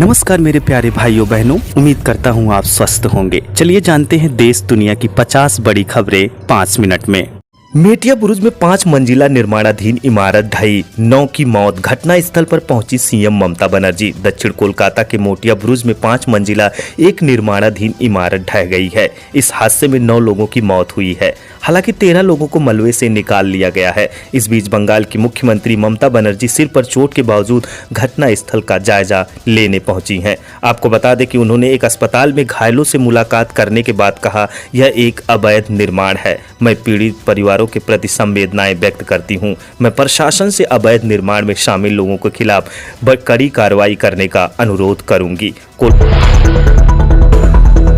नमस्कार मेरे प्यारे भाइयों बहनों, उम्मीद करता हूँ आप स्वस्थ होंगे। चलिए जानते हैं देश दुनिया की 50 बड़ी खबरें 5 मिनट में। मेटिया बुरुज में 5 मंजिला निर्माणाधीन इमारत ढही, 9 की मौत। घटना स्थल पर पहुंची सीएम ममता बनर्जी। दक्षिण कोलकाता के मोटिया बुरुज में 5 मंजिला एक निर्माणाधीन इमारत ढह गई है। इस हादसे में 9 लोगों की मौत हुई है। हालांकि 13 लोगों को मलबे से निकाल लिया गया है। इस बीच बंगाल की मुख्यमंत्री ममता बनर्जी सिर पर चोट के बावजूद घटना स्थल का जायजा लेने पहुंची हैं। आपको बता दें कि उन्होंने एक अस्पताल में घायलों से मुलाकात करने के बाद कहा, यह एक अवैध निर्माण है। मैं पीड़ित परिवारों के प्रति संवेदनाएं व्यक्त करती हूं। मैं प्रशासन से अवैध निर्माण में शामिल लोगों के खिलाफ कड़ी कार्रवाई करने का अनुरोध करूंगी।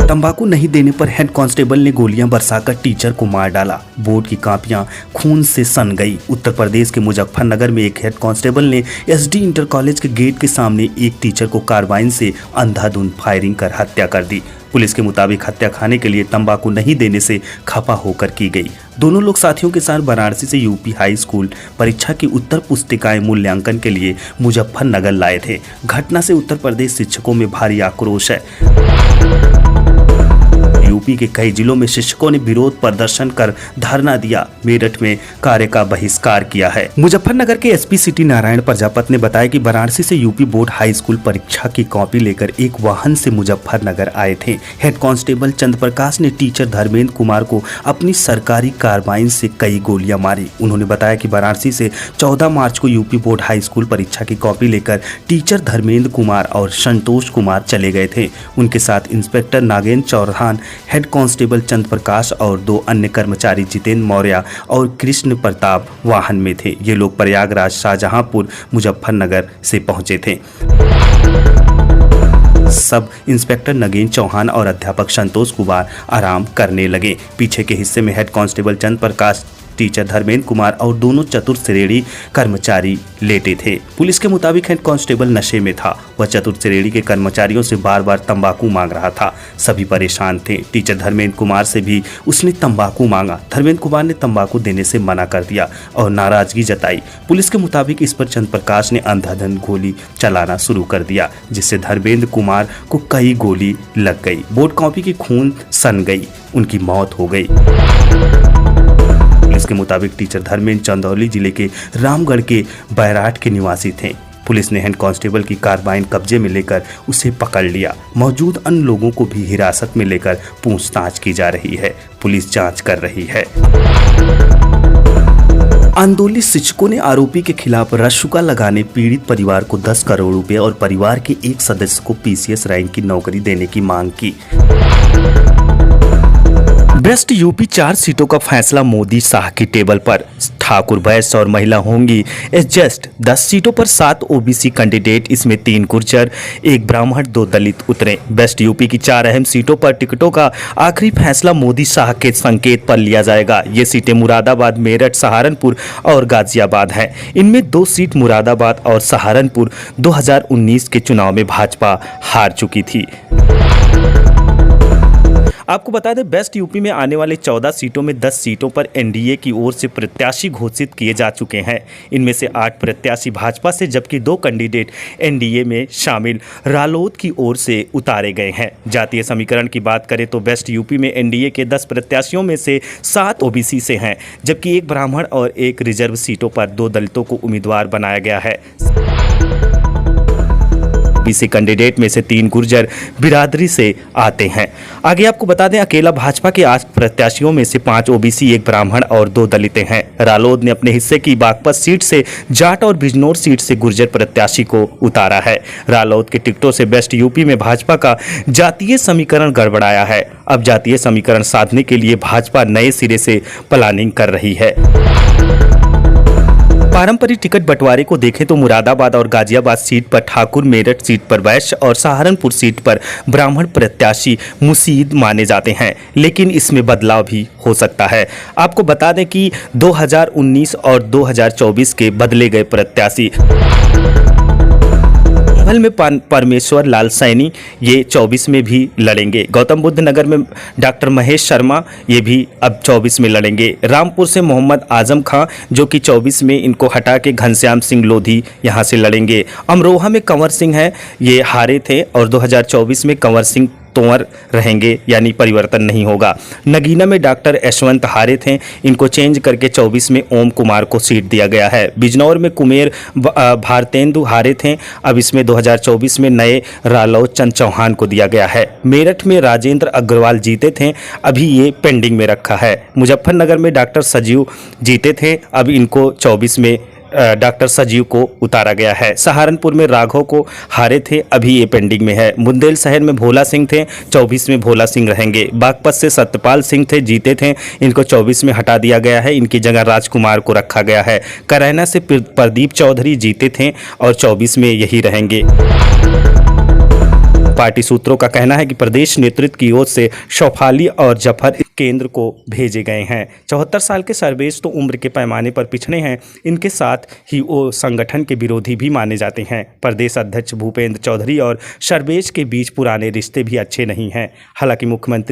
तंबाकू नहीं देने पर हेड कांस्टेबल ने गोलियां बरसाकर टीचर को मार डाला। बोर्ड की कॉपियां खून से सन गई। उत्तर प्रदेश के मुजफ्फरनगर में एक हेड कांस्टेबल ने एसडी इंटर कॉलेज के गेट के सामने एक टीचर को कार्बाइन से अंधाधुंध फायरिंग कर हत्या कर दी। पुलिस के मुताबिक हत्या खाने के लिए तंबाकू नहीं देने से खफा होकर की गई। दोनों लोग साथियों के साथ वाराणसी से यूपी हाई स्कूल परीक्षा की उत्तर पुस्तिकाएं मूल्यांकन के लिए मुजफ्फरनगर लाए थे। घटना से उत्तर प्रदेश शिक्षकों में भारी आक्रोश है। यूपी के कई जिलों में शिक्षकों ने विरोध प्रदर्शन कर धरना दिया। मेरठ में कार्य का बहिष्कार किया है। मुजफ्फरनगर के एसपी सिटी नारायण प्रजापत ने बताया कि वाराणसी से यूपी बोर्ड हाई स्कूल परीक्षा की कॉपी लेकर एक वाहन से मुजफ्फरनगर आए थे। हेड कांस्टेबल चंद्र प्रकाश ने टीचर धर्मेंद्र कुमार को अपनी सरकारी कार्बाइन से कई गोलियां मारी। उन्होंने बताया कि वाराणसी से 14 मार्च को यूपी बोर्ड हाई स्कूल परीक्षा की कॉपी लेकर टीचर धर्मेंद्र कुमार और संतोष कुमार चले गए थे। उनके साथ inspector Nagendra Chauhan, head constable Chandra Prakash और 2 अन्य कर्मचारी जितेंद्र मौर्य और कृष्ण प्रताप वाहन में थे। ये लोग प्रयागराज शाहजहांपुर मुजफ्फरनगर से पहुंचे थे। सब इंस्पेक्टर नगेंद्र चौहान और अध्यापक संतोष कुमार आराम करने लगे। पीछे के हिस्से में हेड कांस्टेबल चंद्र प्रकाश, टीचर धर्मेंद्र कुमार और दोनों चतुर्थ श्रेणी कर्मचारी लेटे थे। पुलिस के मुताबिक हेड कांस्टेबल नशे में था। वह चतुर्थ श्रेणी के कर्मचारियों से बार बार तंबाकू मांग रहा था। सभी परेशान थे। टीचर धर्मेंद्र कुमार से भी उसने तंबाकू मांगा। धर्मेंद्र कुमार ने तंबाकू देने से मना कर दिया और नाराजगी जताई। पुलिस के मुताबिक इस पर चंद्र प्रकाश ने अंधाधुंध गोली चलाना शुरू कर दिया, जिससे धर्मेंद्र कुमार को कई गोली लग गई। बोर्ड कॉपी की खून सन गई, उनकी मौत हो गई। पुलिस के मुताबिक टीचर धर्मेंद्र चंदौली जिले के रामगढ़ के बैराट के निवासी थे। पुलिस ने हेड कांस्टेबल की कार्बाइन कब्जे में लेकर उसे पकड़ लिया। मौजूद अन्य लोगों को भी हिरासत में लेकर पूछताछ की जा रही है। पुलिस जांच कर रही है। आंदोलित शिक्षकों ने आरोपी के खिलाफ रशुका लगाने पीड़ित परिवार को 10 करोड़ रुपए और परिवार के एक सदस्य को पीसीएस रैंक की नौकरी देने की मांग की। बेस्ट यूपी 4 सीटों का फैसला मोदी शाह की टेबल पर। ठाकुर वैश्य और महिला होंगी एडजस्ट। 10 सीटों पर 7 ओबीसी कैंडिडेट, इसमें 3 गुर्जर, 1 ब्राह्मण, 2 दलित उतरे। बेस्ट यूपी की 4 अहम सीटों पर टिकटों का आखिरी फैसला मोदी शाह के संकेत पर लिया जाएगा। ये सीटें मुरादाबाद, मेरठ, सहारनपुर और गाजियाबाद हैं। इनमें 2 सीट मुरादाबाद और सहारनपुर 2019 के चुनाव में भाजपा हार चुकी थी। आपको बता दें, बेस्ट यूपी में आने वाले 14 सीटों में 10 सीटों पर एनडीए की ओर से प्रत्याशी घोषित किए जा चुके हैं। इनमें से 8 प्रत्याशी भाजपा से, जबकि 2 कैंडिडेट एनडीए में शामिल रालोद की ओर से उतारे गए हैं। जातीय समीकरण की बात करें तो बेस्ट यूपी में एनडीए के 10 प्रत्याशियों में से 7 ओबीसी से हैं, जबकि 1 ब्राह्मण और 1 रिजर्व सीटों पर 2 दलितों को उम्मीदवार बनाया गया है। ओबीसी कैंडिडेट में से 3 गुर्जर बिरादरी से आते हैं। आगे आपको बता दें, अकेला भाजपा के 8 प्रत्याशियों में से 5 ओबीसी, 1 ब्राह्मण और 2 दलितें हैं। रालोद ने अपने हिस्से की बागपत सीट से जाट और बिजनौर सीट से गुर्जर प्रत्याशी को उतारा है। रालोद के टिकटों से बेस्ट यूपी में भाजपा का जातीय समीकरण गड़बड़ाया है। अब जातीय समीकरण साधने के लिए भाजपा नए सिरे से प्लानिंग कर रही है। पारंपरिक टिकट बंटवारे को देखें तो मुरादाबाद और गाजियाबाद सीट पर ठाकुर, मेरठ सीट पर वैश्य और सहारनपुर सीट पर ब्राह्मण प्रत्याशी मुसीद माने जाते हैं, लेकिन इसमें बदलाव भी हो सकता है। आपको बता दें कि 2019 और 2024 के बदले गए प्रत्याशी संभल में परमेश्वर लाल सैनी ये 24 में भी लड़ेंगे। गौतम बुद्ध नगर में डॉक्टर महेश शर्मा ये भी अब 24 में लड़ेंगे। रामपुर से मोहम्मद आजम खां जो कि 24 में इनको हटा के घनश्याम सिंह लोधी यहाँ से लड़ेंगे। अमरोहा में कंवर सिंह है, ये हारे थे और 2024 में कंवर सिंह तोमर रहेंगे, यानी परिवर्तन नहीं होगा। नगीना में डॉक्टर यशवंत हारे थे, इनको चेंज करके 24 में ओम कुमार को सीट दिया गया है। बिजनौर में कुमेर भारतेंदु हारे थे, अब इसमें 2024 में नए रालोद चंद चौहान को दिया गया है। मेरठ में राजेंद्र अग्रवाल जीते थे, अभी ये पेंडिंग में रखा है। मुजफ्फरनगर में डॉक्टर सजीव जीते थे, अब इनको 24 में डॉक्टर सजीव को उतारा गया है। सहारनपुर में राघव को हारे थे, अभी ये पेंडिंग में है। बुंदेलशहर में भोला सिंह थे, 24 में भोला सिंह रहेंगे। बागपत से सत्यपाल सिंह थे, जीते थे, इनको 24 में हटा दिया गया है, इनकी जगह राजकुमार को रखा गया है। करैना से प्रदीप चौधरी जीते थे और 24 में यही रहेंगे। पार्टी सूत्रों का कहना है कि प्रदेश नेतृत्व की ओर से शौफाली और जफर केंद्र को भेजे गए हैं। 74 साल के सर्वेश तो उम्र के पैमाने पर पिछड़े हैं, इनके साथ ही वो संगठन के विरोधी भी माने जाते हैं। प्रदेश अध्यक्ष भूपेंद्र चौधरी और सर्वेश के बीच पुराने रिश्ते भी अच्छे नहीं हैं। हालांकि मुख्यमंत्री